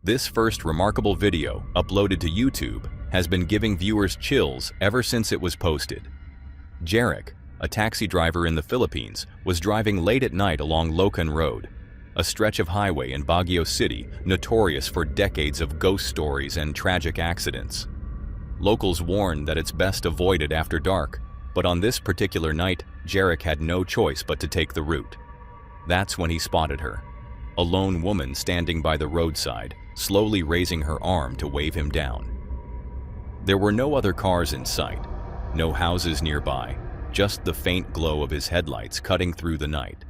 This first remarkable video, uploaded to YouTube, has been giving viewers chills ever since it was posted. Jarek, a taxi driver in the Philippines, was driving late at night along Locan Road, a stretch of highway in Baguio City notorious for decades of ghost stories and tragic accidents. Locals warn that it's best avoided after dark, but on this particular night, Jarek had no choice but to take the route. That's when he spotted her, a lone woman standing by the roadside, slowly raising her arm to wave him down. There were no other cars in sight, no houses nearby, just the faint glow of his headlights cutting through the night.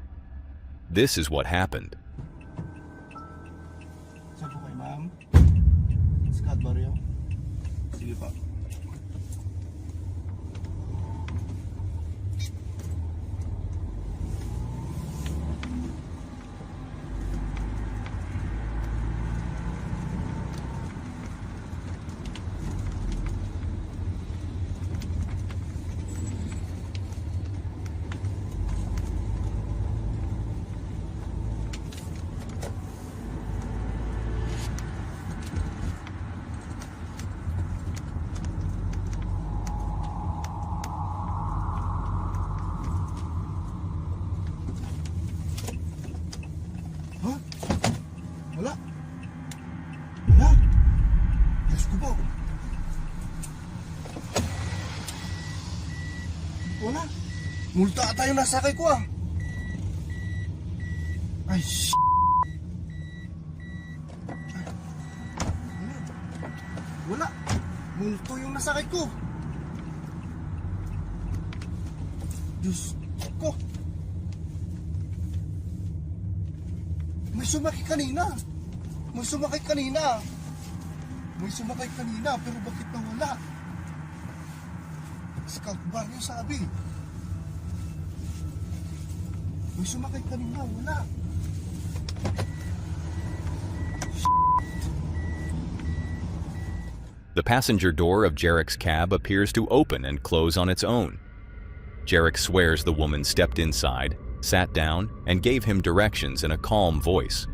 This is what happened. Saan po kayo, ma'am? Scott Barrio? Sige pa. Wala. Wala. Diyos ko po. Wala. Multa ata yung nasakay ko ah. Ay, wala. Multo yung nasakay ko. Diyos ko. May sumakay kanina. May sumakay kanina. May sumakay kanina, pero bakit nawala? Scout bar yung sabi. May sumakay kanina, wala. The passenger door of Jarek's cab appears to open and close on its own. Jarek swears the woman stepped inside, sat down, and gave him directions in a calm voice.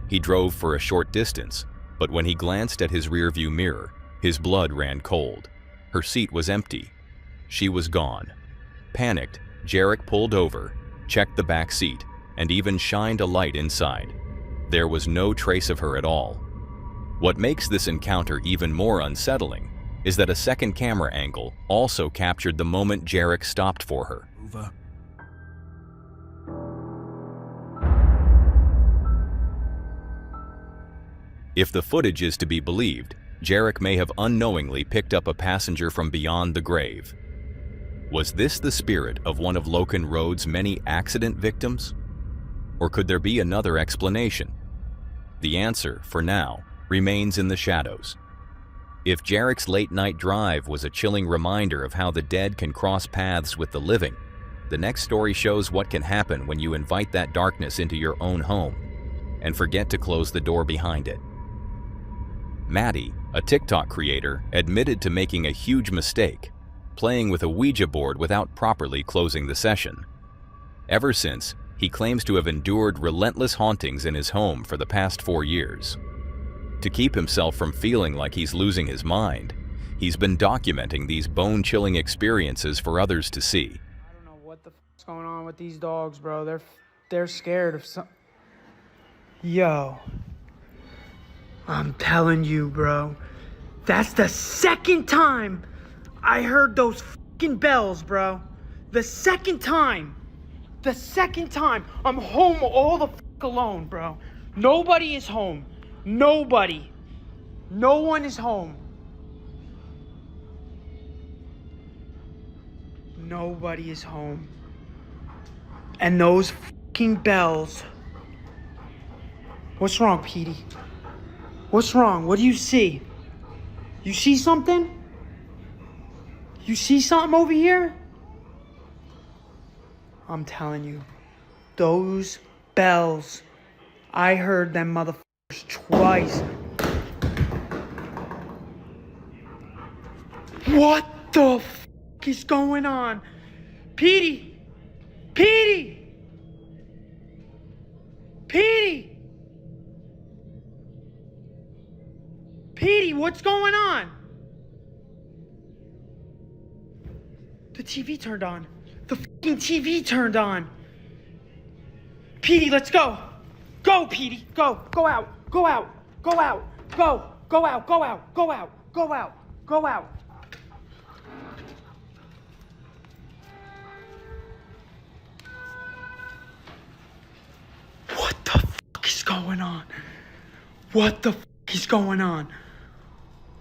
He drove for a short distance, but when he glanced at his rearview mirror, his blood ran cold. Her seat was empty. She was gone. Panicked, Jarek pulled over, checked the back seat, and even shined a light inside. There was no trace of her at all. What makes this encounter even more unsettling is that a second camera angle also captured the moment Jarek stopped for her. Over. If the footage is to be believed, Jarek may have unknowingly picked up a passenger from beyond the grave. Was this the spirit of one of Locan Road's many accident victims? Or could there be another explanation? The answer, for now, remains in the shadows. If Jarek's late-night drive was a chilling reminder of how the dead can cross paths with the living, the next story shows what can happen when you invite that darkness into your own home and forget to close the door behind it. Maddie, a TikTok creator, admitted to making a huge mistake, playing with a Ouija board without properly closing the session. Ever since, he claims to have endured relentless hauntings in his home for the past 4 years. To keep himself from feeling like he's losing his mind, he's been documenting these bone-chilling experiences for others to see. I don't know what the f***'s going on with these dogs, bro. They're scared of some... Yo. I'm telling you, bro. That's the second time I heard those fucking bells, bro. The second time. The second time. I'm home all the fuck alone, bro. Nobody is home. Nobody. No one is home. Nobody is home. And those fucking bells. What's wrong, Petey? What's wrong? What do you see? You see something? You see something over here? I'm telling you, those bells, I heard them motherfuckers twice. What the fuck is going on? Petey! Petey! Petey! Petey, what's going on? The TV turned on. The fucking TV turned on. Petey, let's go. Go, Petey. Go. Go out. Go out. Go out. Go. Go out. Go out. Go out. Go out. Go out. What the fuck is going on? What the fuck is going on?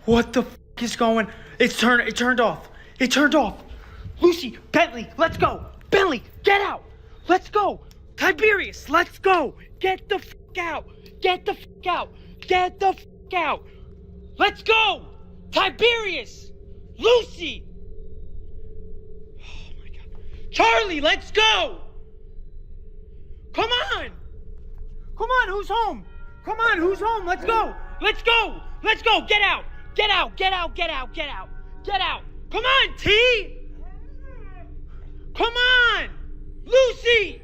What the fuck is going? It turned off. It turned off. Lucy, Bentley, let's go. Bentley, get out. Let's go. Tiberius, let's go. Get the fuck out. Get the fuck out. Get the fuck out. Let's go. Tiberius. Lucy. Oh my God. Charlie, let's go. Come on. Come on, who's home? Come on, who's home? Let's go. Let's go. Let's go. Get out. Get out. Get out. Get out. Get out. Get out. Come on, T. Come on. Lucy.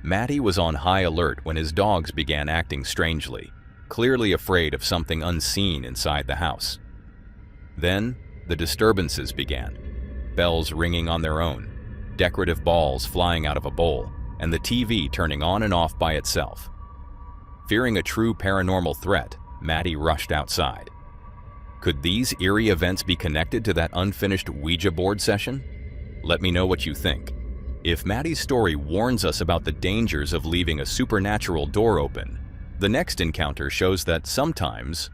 Matty was on high alert when his dogs began acting strangely, clearly afraid of something unseen inside the house. Then, the disturbances began. Bells ringing on their own, decorative balls flying out of a bowl, and the TV turning on and off by itself. Fearing a true paranormal threat, Matty rushed outside. Could these eerie events be connected to that unfinished Ouija board session? Let me know what you think. If Matty's story warns us about the dangers of leaving a supernatural door open, the next encounter shows that sometimes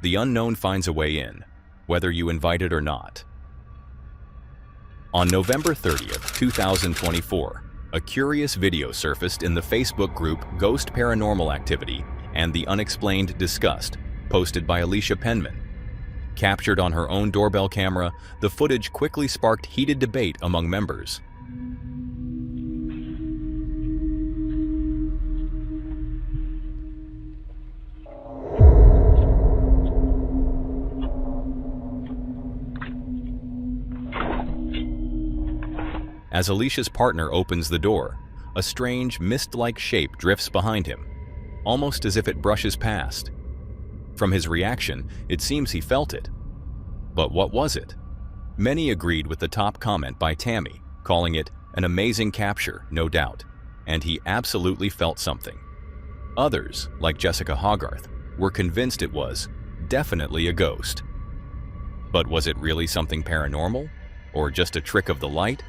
the unknown finds a way in, whether you invite it or not. On November 30th, 2024, a curious video surfaced in the Facebook group Ghost Paranormal Activity and the Unexplained Discussed, posted by Alicia Penman. Captured on her own doorbell camera, the footage quickly sparked heated debate among members. As Alicia's partner opens the door, a strange, mist-like shape drifts behind him, almost as if it brushes past. From his reaction, it seems he felt it. But what was it? Many agreed with the top comment by Tammy, calling it an amazing capture, no doubt, and he absolutely felt something. Others, like Jessica Hogarth, were convinced it was definitely a ghost. But was it really something paranormal? Or just a trick of the light?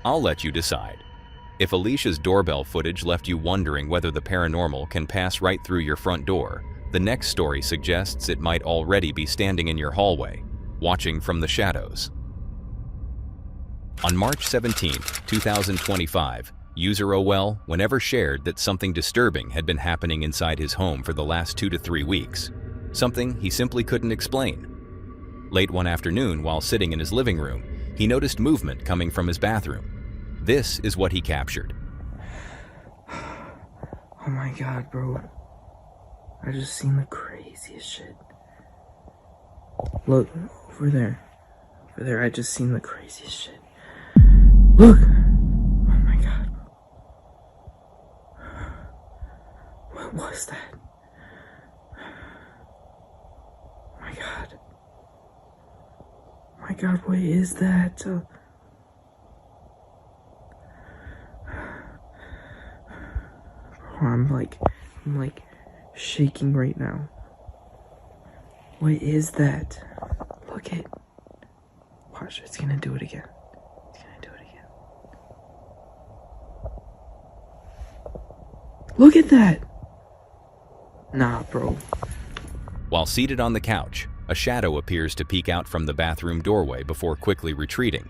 I'll let you decide. If Alicia's doorbell footage left you wondering whether the paranormal can pass right through your front door, the next story suggests it might already be standing in your hallway, watching from the shadows. On March 17, 2025, user OL whenever shared that something disturbing had been happening inside his home for the last 2 to 3 weeks, something he simply couldn't explain. Late one afternoon, while sitting in his living room, he noticed movement coming from his bathroom. This is what he captured. Oh my God, bro. I just seen the craziest shit. Look, over there. Over there, I just seen the craziest shit. Look! Oh my God. What was that? Oh my God. Oh my God, what is that? I'm like shaking right now. What is that? Look it. Watch, it's gonna do it again. It's gonna do it again. Look at that! Nah, bro. While seated on the couch, a shadow appears to peek out from the bathroom doorway before quickly retreating.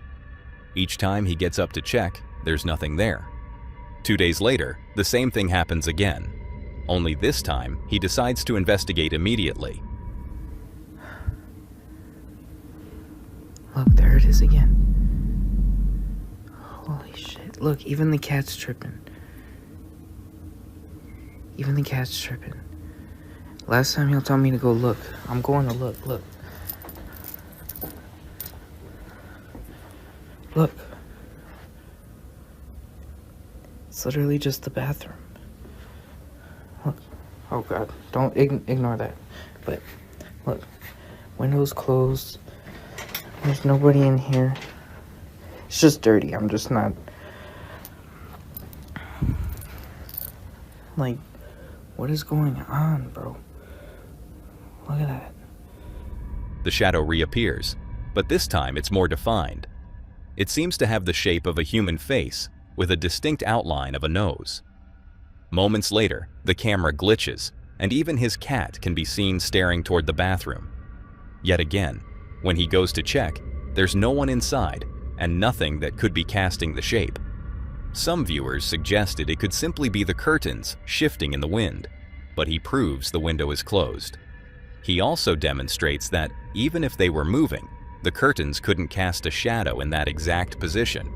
Each time he gets up to check, there's nothing there. 2 days later, the same thing happens again. Only this time, he decides to investigate immediately. Look, there it is again. Holy shit. Look, even the cat's tripping. Even the cat's tripping. Last time he'll tell me to go look. I'm going to look, look. Look. It's literally just the bathroom. Look. Oh God, don't ignore that. But Look, windows closed. There's nobody in here. It's just dirty. I'm just not... Like, what is going on, bro? Look at that. The shadow reappears, but this time it's more defined. It seems to have the shape of a human face, with a distinct outline of a nose. Moments later, the camera glitches, and even his cat can be seen staring toward the bathroom. Yet again, when he goes to check, there's no one inside, and nothing that could be casting the shape. Some viewers suggested it could simply be the curtains shifting in the wind, but he proves the window is closed. He also demonstrates that, even if they were moving, the curtains couldn't cast a shadow in that exact position,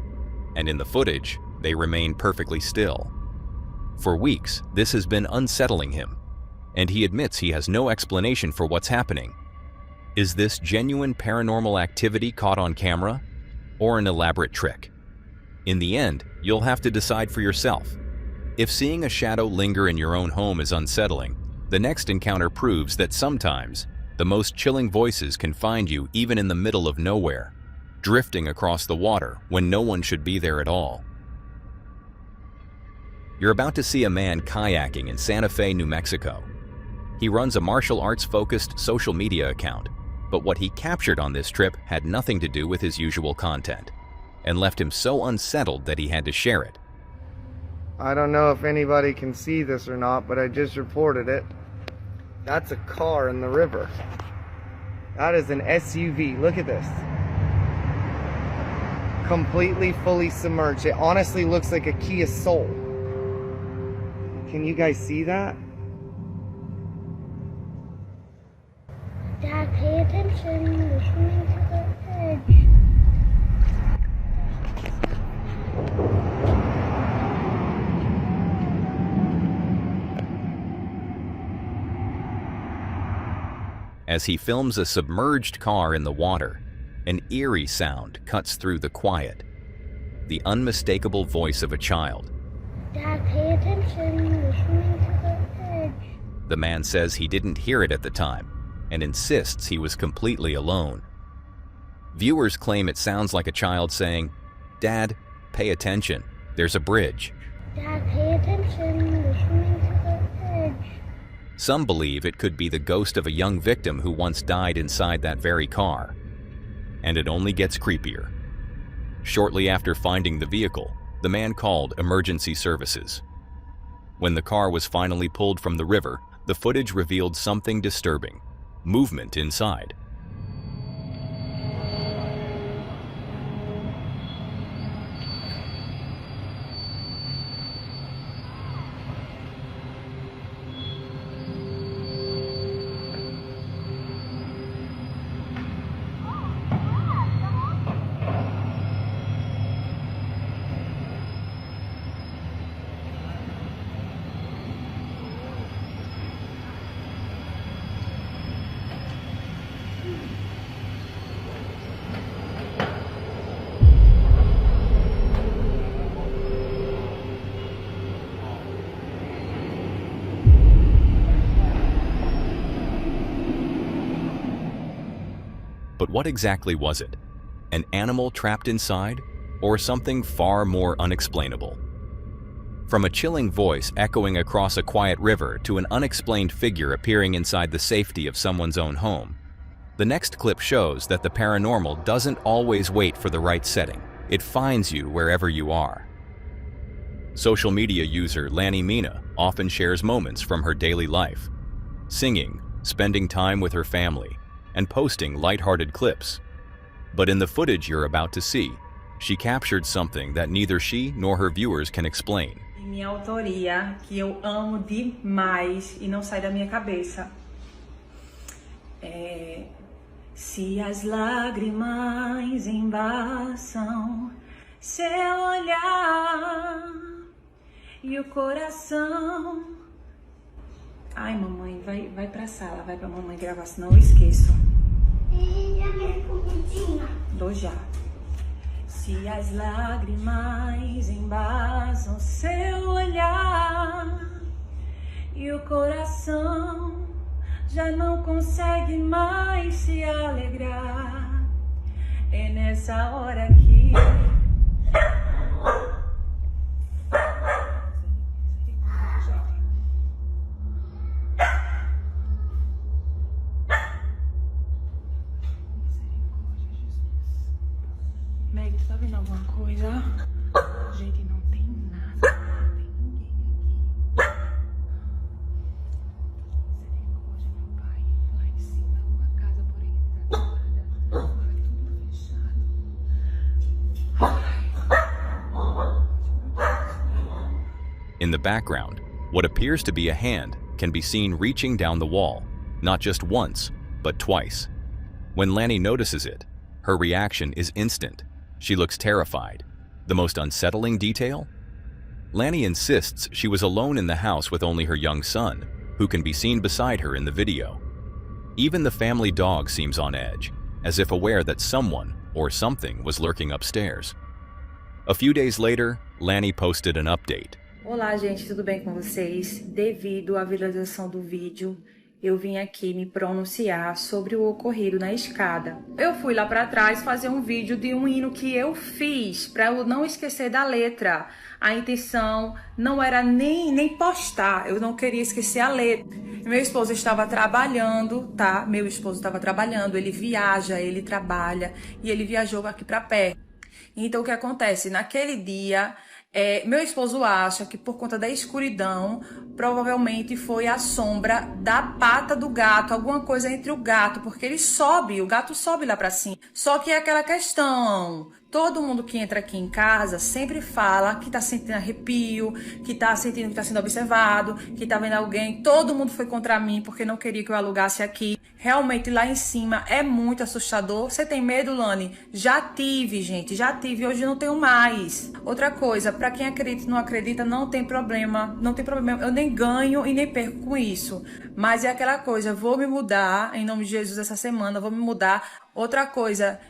and in the footage, they remain perfectly still. For weeks, this has been unsettling him, and he admits he has no explanation for what's happening. Is this genuine paranormal activity caught on camera, or an elaborate trick? In the end, you'll have to decide for yourself. If seeing a shadow linger in your own home is unsettling, the next encounter proves that sometimes the most chilling voices can find you even in the middle of nowhere, drifting across the water when no one should be there at all. You're about to see a man kayaking in Santa Fe, New Mexico. He runs a martial arts-focused social media account, but what he captured on this trip had nothing to do with his usual content, and left him so unsettled that he had to share it. I don't know if anybody can see this or not, but I just reported it. That's a car in the river. That is an SUV. Look at this. Completely, fully submerged. It honestly looks like a Kia Soul. Can you guys see that? Dad, pay attention. We're swimming to the edge. As he films a submerged car in the water, an eerie sound cuts through the quiet. The unmistakable voice of a child. Dad, pay attention. We're swimming to the edge. The man says he didn't hear it at the time, and insists he was completely alone. Viewers claim it sounds like a child saying, "Dad, pay attention. There's a bridge." Dad, pay attention. We're swimming to the edge. Some believe it could be the ghost of a young victim who once died inside that very car. And it only gets creepier. Shortly after finding the vehicle, the man called emergency services. When the car was finally pulled from the river, the footage revealed something disturbing: movement inside. But what exactly was it? An animal trapped inside, or something far more unexplainable? From a chilling voice echoing across a quiet river to an unexplained figure appearing inside the safety of someone's own home, the next clip shows that the paranormal doesn't always wait for the right setting. It finds you wherever you are. Social media user Lanny Mina often shares moments from her daily life, singing, spending time with her family, and posting lighthearted clips. But in the footage you're about to see, she captured something that neither she nor her viewers can explain. Minha autoria, que eu amo demais e não sai da minha cabeça. Se as lágrimas embaçam seu olhar e o coração. Ai, mamãe, vai pra sala, vai pra mamãe gravar, senão eu esqueço. E a minha comidinha? Dou já. Se as lágrimas embasam seu olhar e o coração já não consegue mais se alegrar. É nessa hora que Meg, tu tá vendo alguma coisa? Gente, não tem nada. Não tem ninguém aqui. Misericórdia, meu pai. Lá em cima é uma casa, porém desacordada. Olha, tudo fechado. In the background, what appears to be a hand can be seen reaching down the wall, not just once, but twice. When Lanny notices it, her reaction is instant. She looks terrified. The most unsettling detail? Lanny insists she was alone in the house with only her young son, who can be seen beside her in the video. Even the family dog seems on edge, as if aware that someone or something was lurking upstairs. A few days later, Lanny posted an update. Olá, gente, tudo bem com vocês? Devido à viralização do vídeo, eu vim aqui me pronunciar sobre o ocorrido na escada. Eu fui lá para trás fazer um vídeo de um hino que eu fiz, para eu não esquecer da letra. A intenção não era nem postar, eu não queria esquecer a letra. Meu esposo estava trabalhando, tá? Meu esposo estava trabalhando, ele viaja, ele trabalha e ele viajou aqui para perto. Então, o que acontece? Naquele dia, meu esposo acha que por conta da escuridão, provavelmente foi a sombra da pata do gato, alguma coisa entre o gato, porque o gato sobe lá pra cima. Só que é aquela questão, todo mundo que entra aqui em casa sempre fala que tá sentindo arrepio, que tá sentindo que tá sendo observado, que tá vendo alguém. Todo mundo foi contra mim porque não queria que eu alugasse aqui. Realmente lá em cima é muito assustador. Você tem medo, Lani? Já tive, gente, já tive, hoje não tenho mais. Outra coisa, pra quem acredita e não acredita, não tem problema, eu nem ganho e nem perco com isso. Mas é aquela coisa, vou me mudar, em nome de Jesus, essa semana, vou me mudar. Outra coisa,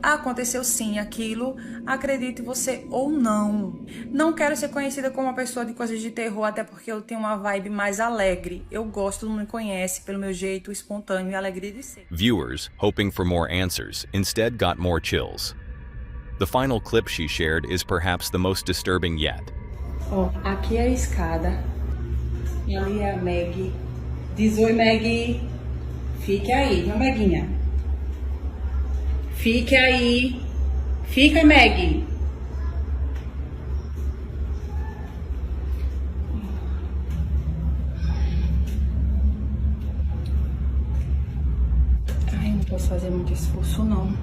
aconteceu sim aquilo, acredite você ou não. Não quero ser conhecida como uma pessoa de coisas de terror, até porque eu tenho uma vibe mais alegre. Eu gosto, todo mundo me conhece pelo meu jeito espontâneo e alegre de ser. Viewers, hoping for more answers, instead got more chills. The final clip she shared is perhaps the most disturbing yet. Ó, aqui é a escada, e ali é a Meg. Diz oi, Meg. Fique aí, viu, Meguinha? Fique aí. Fica, Meg. Ai, não posso fazer muito esforço, não.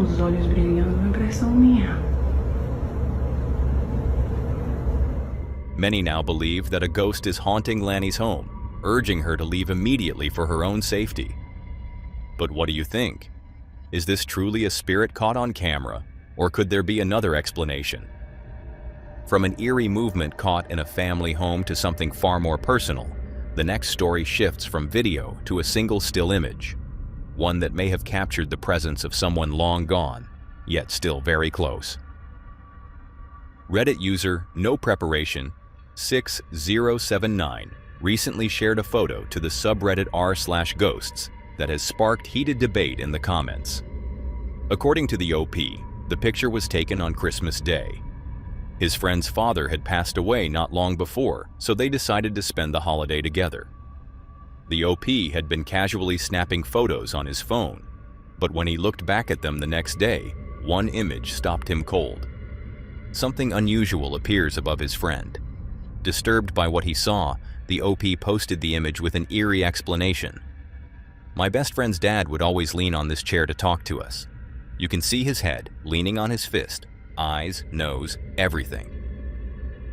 Os olhos brilhando, uma impressão minha. Many now believe that a ghost is haunting Lanny's home, urging her to leave immediately for her own safety. But what do you think? Is this truly a spirit caught on camera, or could there be another explanation? From an eerie movement caught in a family home to something far more personal, the next story shifts from video to a single still image. One that may have captured the presence of someone long gone, yet still very close. Reddit user No Preparation 6079 recently shared a photo to the subreddit r/ghosts that has sparked heated debate in the comments. According to the OP, the picture was taken on Christmas Day. His friend's father had passed away not long before, so they decided to spend the holiday together. The OP had been casually snapping photos on his phone, but when he looked back at them the next day, one image stopped him cold. Something unusual appears above his friend. Disturbed by what he saw, the OP posted the image with an eerie explanation. My best friend's dad would always lean on this chair to talk to us. You can see his head leaning on his fist, eyes, nose, everything.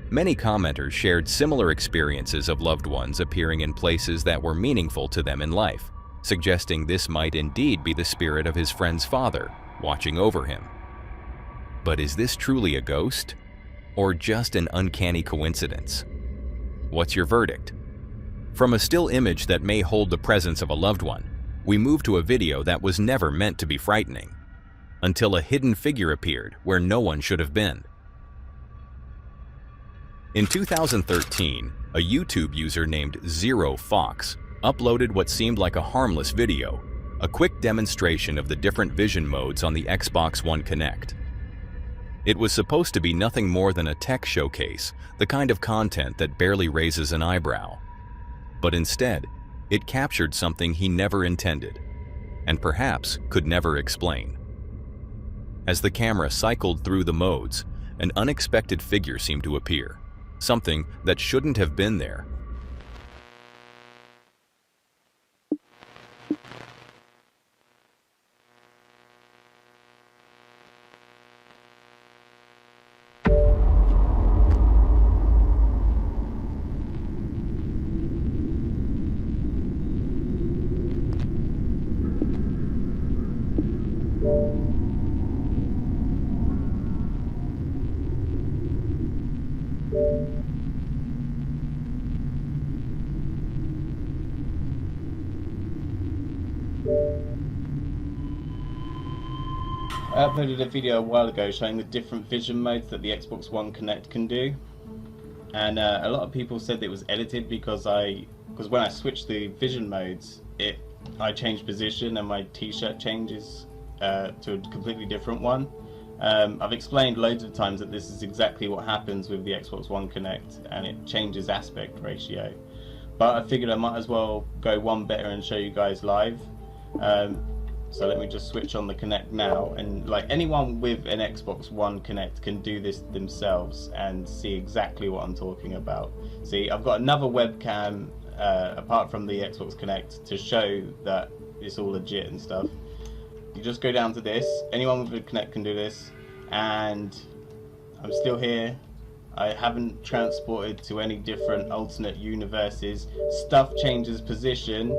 Many commenters shared similar experiences of loved ones appearing in places that were meaningful to them in life, suggesting this might indeed be the spirit of his friend's father, watching over him. But is this truly a ghost? Or just an uncanny coincidence? What's your verdict? From a still image that may hold the presence of a loved one, we move to a video that was never meant to be frightening, until a hidden figure appeared where no one should have been. In 2013, a YouTube user named ZeroFox uploaded what seemed like a harmless video, a quick demonstration of the different vision modes on the Xbox One Kinect. It was supposed to be nothing more than a tech showcase, the kind of content that barely raises an eyebrow. But instead, it captured something he never intended, and perhaps could never explain. As the camera cycled through the modes, an unexpected figure seemed to appear, something that shouldn't have been there. I uploaded a video a while ago showing the different vision modes that the Xbox One Kinect can do, and a lot of people said that it was edited because when I switched the vision modes, I changed position and my t-shirt changes to a completely different one. I've explained loads of times that this is exactly what happens with the Xbox One Kinect, and it changes aspect ratio. But I figured I might as well go one better and show you guys live. So let me just switch on the Kinect now, and like anyone with an Xbox One Kinect can do this themselves and see exactly what I'm talking about. See, I've got another webcam apart from the Xbox Kinect to show that it's all legit and stuff. You just go down to this, anyone with a Kinect can do this, and I'm still here. I haven't transported to any different alternate universes. Stuff changes position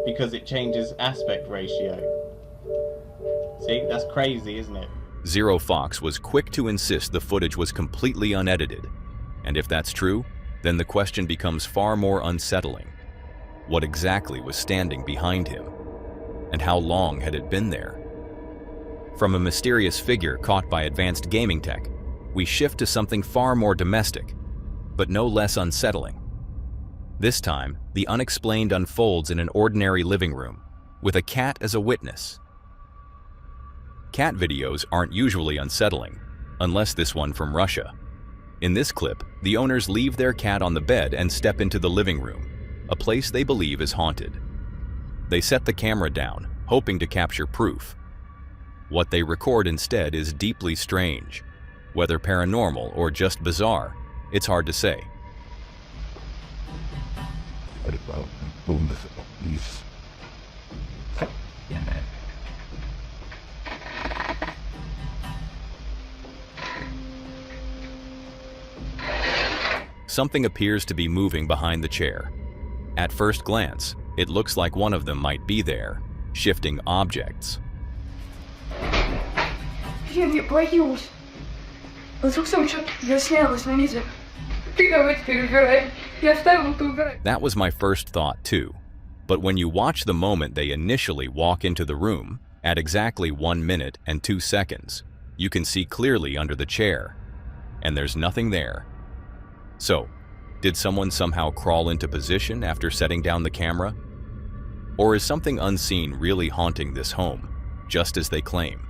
because it changes aspect ratio. See, that's crazy, isn't it? ZeroFox was quick to insist the footage was completely unedited. And if that's true, then the question becomes far more unsettling. What exactly was standing behind him? And how long had it been there? From a mysterious figure caught by advanced gaming tech, we shift to something far more domestic, but no less unsettling. This time, the unexplained unfolds in an ordinary living room, with a cat as a witness. Cat videos aren't usually unsettling, unless this one from Russia. In this clip, the owners leave their cat on the bed and step into the living room, a place they believe is haunted. They set the camera down, hoping to capture proof. What they record instead is deeply strange. Whether paranormal or just bizarre, it's hard to say. Something appears to be moving behind the chair. At first glance, it looks like one of them might be there, shifting objects. That was my first thought too. But when you watch the moment they initially walk into the room, at exactly 1 minute and 2 seconds, you can see clearly under the chair, and there's nothing there. So, did someone somehow crawl into position after setting down the camera? Or is something unseen really haunting this home, just as they claim?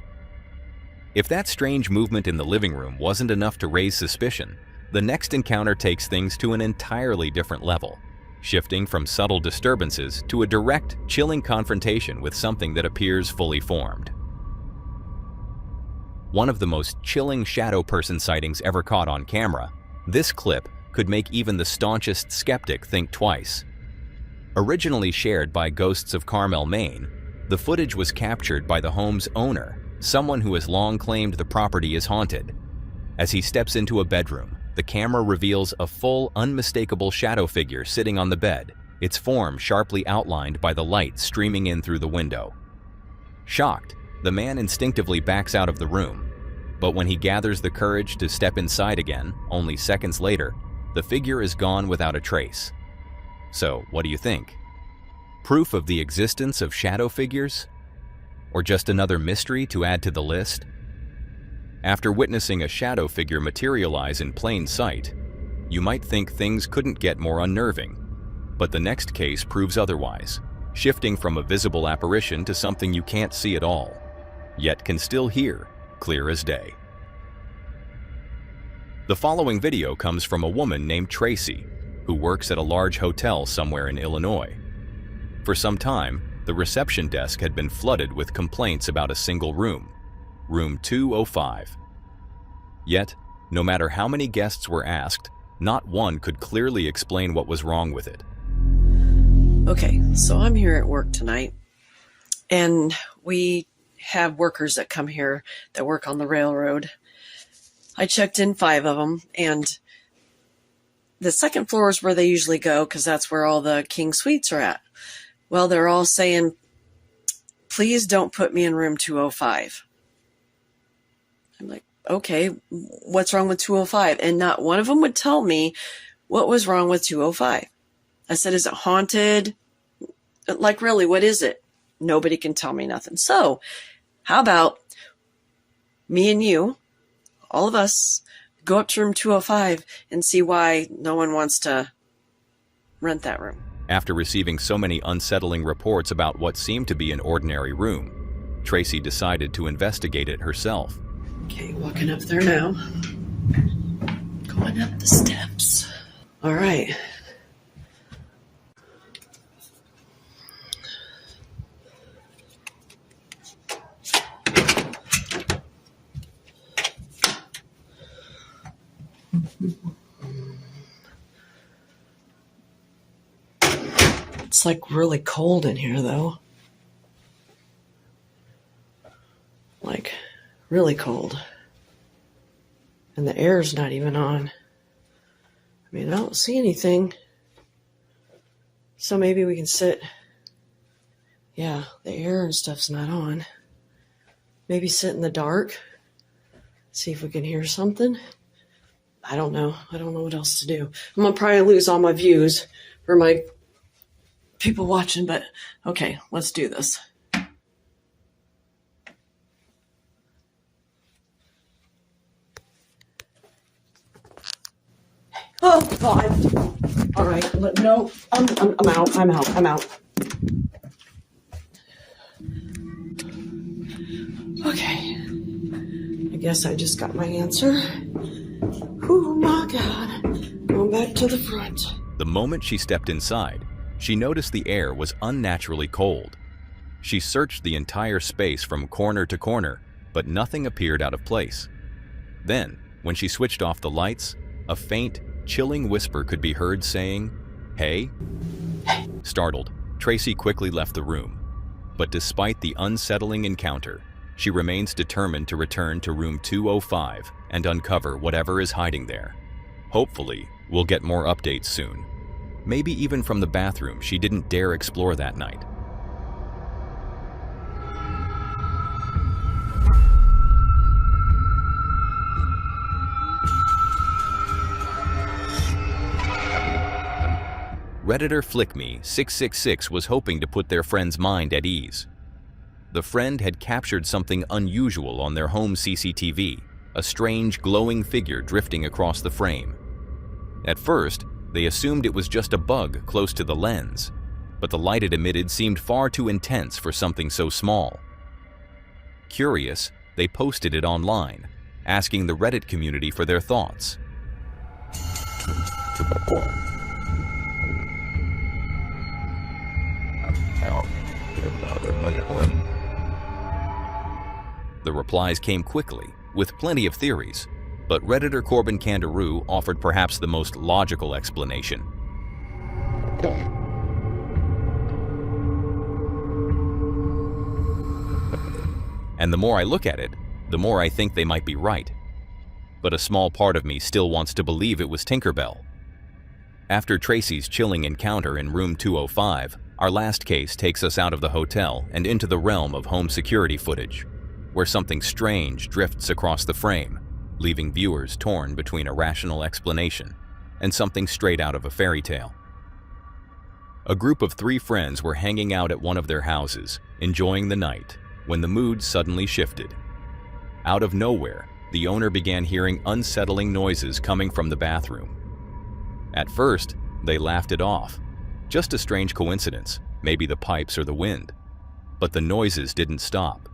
If that strange movement in the living room wasn't enough to raise suspicion, the next encounter takes things to an entirely different level, shifting from subtle disturbances to a direct, chilling confrontation with something that appears fully formed. One of the most chilling shadow person sightings ever caught on camera, this clip could make even the staunchest skeptic think twice. Originally shared by Ghosts of Carmel, Maine, the footage was captured by the home's owner, someone who has long claimed the property is haunted. As he steps into a bedroom, the camera reveals a full, unmistakable shadow figure sitting on the bed, its form sharply outlined by the light streaming in through the window. Shocked, the man instinctively backs out of the room, but when he gathers the courage to step inside again, only seconds later, the figure is gone without a trace. So, what do you think? Proof of the existence of shadow figures? Or just another mystery to add to the list? After witnessing a shadow figure materialize in plain sight, you might think things couldn't get more unnerving. But the next case proves otherwise, shifting from a visible apparition to something you can't see at all, yet can still hear, clear as day. The following video comes from a woman named Tracy, who works at a large hotel somewhere in Illinois. For some time, the reception desk had been flooded with complaints about a single room, room 205. Yet, no matter how many guests were asked, not one could clearly explain what was wrong with it. Okay, so I'm here at work tonight, and we have workers that come here that work on the railroad. I checked in 5 of them, and the second floor is where they usually go because that's where all the king suites are at. Well, they're all saying, please don't put me in room 205. I'm like, okay, what's wrong with 205? And not one of them would tell me what was wrong with 205. I said, is it haunted? Like, really, what is it? Nobody can tell me nothing. So, how about me and you, all of us, go up to room 205 and see why no one wants to rent that room? After receiving so many unsettling reports about what seemed to be an ordinary room, Tracy decided to investigate it herself. Okay, walking up there now. Going up the steps. All right. It's like really cold in here, though. Like, really cold. And the air's not even on. I mean, I don't see anything. So maybe we can sit. Yeah, the air and stuff's not on. Maybe sit in the dark. See if we can hear something. I don't know. I don't know what else to do. I'm going to probably lose all my views for my people watching, but okay, let's do this. Oh, God. All right. No, I'm out. I'm out. Okay. I guess I just got my answer. Oh, my God. Going back to the front. The moment she stepped inside, she noticed the air was unnaturally cold. She searched the entire space from corner to corner, but nothing appeared out of place. Then, when she switched off the lights, a faint, chilling whisper could be heard saying, "Hey?" Startled, Tracy quickly left the room. But despite the unsettling encounter, she remains determined to return to room 205 and uncover whatever is hiding there. Hopefully, we'll get more updates soon. Maybe even from the bathroom she didn't dare explore that night. Redditor FlickMe666 was hoping to put their friend's mind at ease. The friend had captured something unusual on their home CCTV, a strange glowing figure drifting across the frame. At first, they assumed it was just a bug close to the lens, but the light it emitted seemed far too intense for something so small. Curious, they posted it online, asking the Reddit community for their thoughts. The replies came quickly, with plenty of theories, but Redditor Corbin Kangaroo offered perhaps the most logical explanation. And the more I look at it, the more I think they might be right. but a small part of me still wants to believe it was Tinkerbell. After Tracy's chilling encounter in room 205, our last case takes us out of the hotel and into the realm of home security footage, where something strange drifts across the frame, leaving viewers torn between a rational explanation and something straight out of a fairy tale. A group of 3 friends were hanging out at one of their houses, enjoying the night, when the mood suddenly shifted. Out of nowhere, the owner began hearing unsettling noises coming from the bathroom. At first, they laughed it off. Just a strange coincidence, maybe the pipes or the wind. But the noises didn't stop.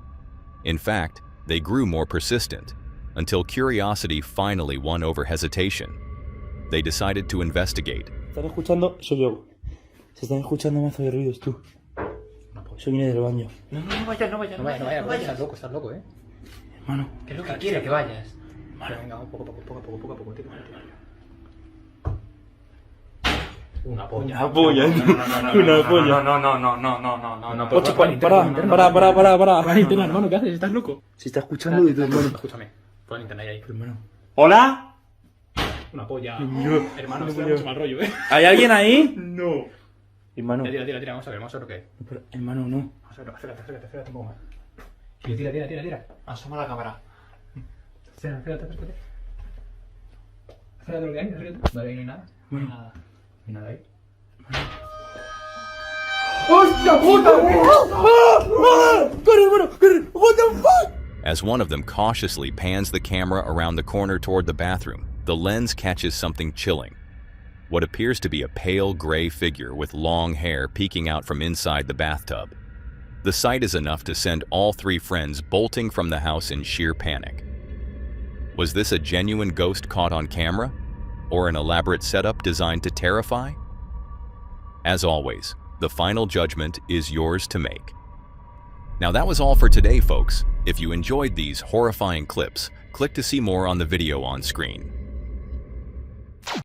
In fact, they grew more persistent, until curiosity finally won over hesitation. They decided to investigate. ¿Están escuchando? Soy yo. Se están escuchando mazo de ruidos, tú. Yo vine del baño. No vayas, estás loco, Hermano. ¿Qué es lo que quiere que vayas? Vale. Venga, poco a poco, tío. Una polla. Una polla. Una polla. No. Ocho, para. Internet, hermano, ¿qué haces? ¿Estás loco? Se está escuchando de tu hermano. Escúchame, pon internet ahí. Hermano. ¿Hola? Una polla. No. Hermano, esto da mucho mal rollo, ¿Hay alguien ahí? No. Hermano. Tira, vamos a ver lo que es. Pero, hermano, no. Vamos a ver, acércate un poco más. Tira. Asoma la cámara. Acércate. Acércate lo que hay, Vale, ahí no hay nada. No hay nada. No hay nada ahí. ¡Hostia puta! ¡Corre, hermano! ¡Corre! What the fuck? As one of them cautiously pans the camera around the corner toward the bathroom, the lens catches something chilling. What appears to be a pale gray figure with long hair peeking out from inside the bathtub. The sight is enough to send all 3 friends bolting from the house in sheer panic. Was this a genuine ghost caught on camera? Or an elaborate setup designed to terrify? As always, the final judgment is yours to make. Now that was all for today, folks. If you enjoyed these horrifying clips, click to see more on the video on screen.